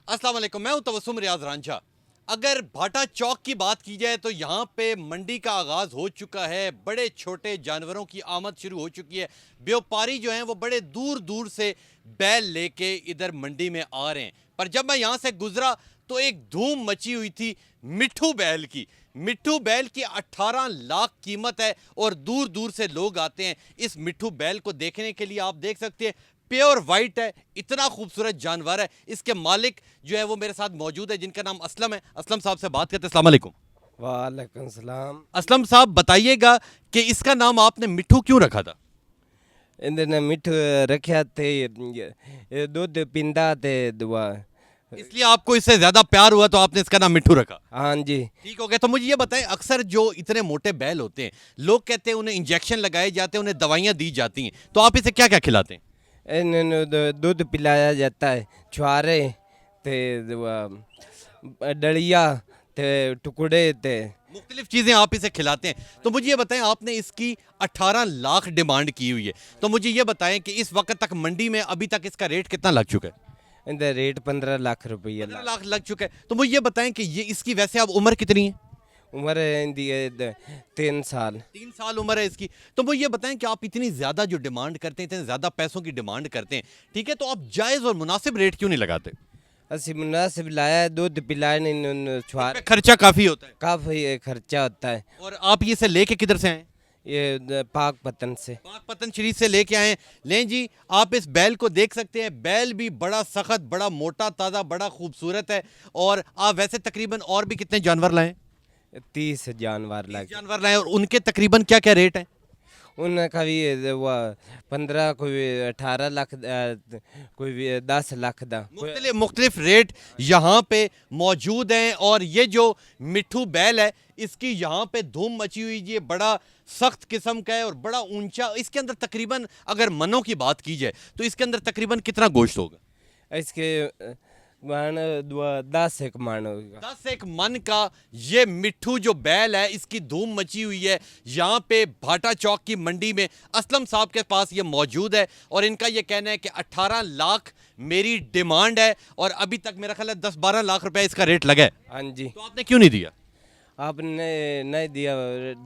अस्सलाम वालेकुम, मैं हूं तबस्सुम रियाज रांझा। अगर भाटा चौक की बात की जाए तो यहाँ पे मंडी का आगाज़ हो चुका है। बड़े छोटे जानवरों की आमद शुरू हो चुकी है। व्यापारी जो हैं वो बड़े दूर दूर से बैल लेके इधर मंडी में आ रहे हैं। पर जब मैं यहाँ से गुजरा तो एक धूम मची हुई थी मिट्ठू बैल की। मिट्ठू बैल की 18 लाख कीमत है और दूर दूर से लोग आते हैं इस मिट्ठू बैल को देखने के लिए। आप देख सकते हैं प्योर वाइट है, इतना खूबसूरत जानवर है। इसके मालिक जो है वो मेरे साथ मौजूद है, जिनका नाम असलम है। असलम साहब से बात करते हैं। अस्सलाम वालेकुम। वालेकुम सलाम। असलम साहब बताइएगा कि इसका नाम आपने मिट्ठू क्यों रखा था? इन्हें मिठ रखा थे, दूध पिंदा थे दुआ, इसलिए आपको इससे ज्यादा प्यार हुआ तो आपने इसका नाम मिट्ठू रखा। हाँ जी। ठीक हो गया। तो मुझे ये बताएं, अक्सर जो इतने मोटे बैल होते हैं लोग कहते हैं उन्हें इंजेक्शन लगाए जाते हैं, उन्हें दवाइयाँ दी जाती हैं, तो आप इसे क्या क्या खिलाते हैं? इन्हें दूध पिलाया जाता है, छुआरे थे, डलिया थे, टुकड़े थे, मुख्तलिफ चीज़ें आप इसे खिलाते हैं। तो मुझे ये बताएं, आपने इसकी 18 लाख डिमांड की हुई है, तो मुझे ये बताएं कि इस वक्त तक मंडी में अभी तक इसका रेट कितना लग चुका है? इनका रेट 15 लाख रुपये। 15 लाख लग चुका है। तो मुझे ये बताएं कि ये इसकी वैसे अब उम्र कितनी है? उम्र है इनकी 3 साल। 3 साल उम्र है इसकी। तो मुझे ये बताएं कि आप इतनी ज़्यादा जो डिमांड करते हैं, इतने ज़्यादा पैसों की डिमांड करते हैं, ठीक है, तो आप जायज़ और मुनासिब रेट क्यों नहीं लगाते? असी मुनासिब लाया है, दूध पिलाने छुआरे, खर्चा काफ़ी होता है। काफ़ी खर्चा होता है। और आप ये इसे लेके किधर से आए? ये पाक पतन से। पाकपतन शरीफ से लेके आए हैं। लें जी, आप इस बैल को देख सकते हैं। बैल भी बड़ा सख्त, बड़ा मोटा ताज़ा, बड़ा खूबसूरत है। और आप वैसे तकरीबन और भी कितने जानवर लाएं? 30 जानवर लगे। जानवर लाएं, और उनके तकरीबन क्या क्या रेट हैं? उनका भी वो 15, कोई 18 लाख, कोई 10 लाख दा। मुख्तलिफ रेट यहाँ पे मौजूद हैं। और ये जो मिट्ठू बैल है इसकी यहाँ पे धूम मची हुई, ये बड़ा सख्त किस्म का है और बड़ा ऊंचा। इसके अंदर तकरीबन अगर मनों की बात की जाए तो इसके अंदर तकरीबन कितना गोश्त होगा? इसके मान 10 एक मान होगा। 10 एक मन का ये मिट्ठू जो बैल है इसकी धूम मची हुई है। यहाँ पे भाटा चौक की मंडी में असलम साहब के पास ये मौजूद है और इनका ये कहना है कि 18 लाख मेरी डिमांड है और अभी तक मेरा ख्याल है 10-12 लाख रुपए इसका रेट लगा है। हाँ जी। तो आपने क्यों नहीं दिया? आपने नहीं दिया,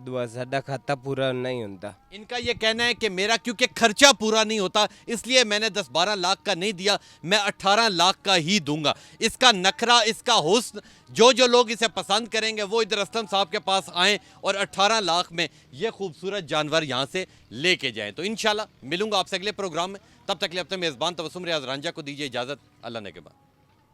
दुआ साडा खाता पूरा नहीं होता। इनका ये कहना है कि मेरा क्योंकि खर्चा पूरा नहीं होता इसलिए मैंने 10-12 लाख का नहीं दिया, मैं 18 लाख का ही दूंगा। इसका नखरा, इसका हुस्न, जो लोग इसे पसंद करेंगे वो इधर असलम साहब के पास आएँ और 18 लाख में ये खूबसूरत जानवर यहाँ से लेके जाएँ। तो इंशाल्लाह मिलूंगा आपसे अगले प्रोग्राम में। तब तक के लिए अपने मेज़बान तबस्सुम रियाज रांझा को दीजिए इजाज़त। अल्लाह ने के बाद।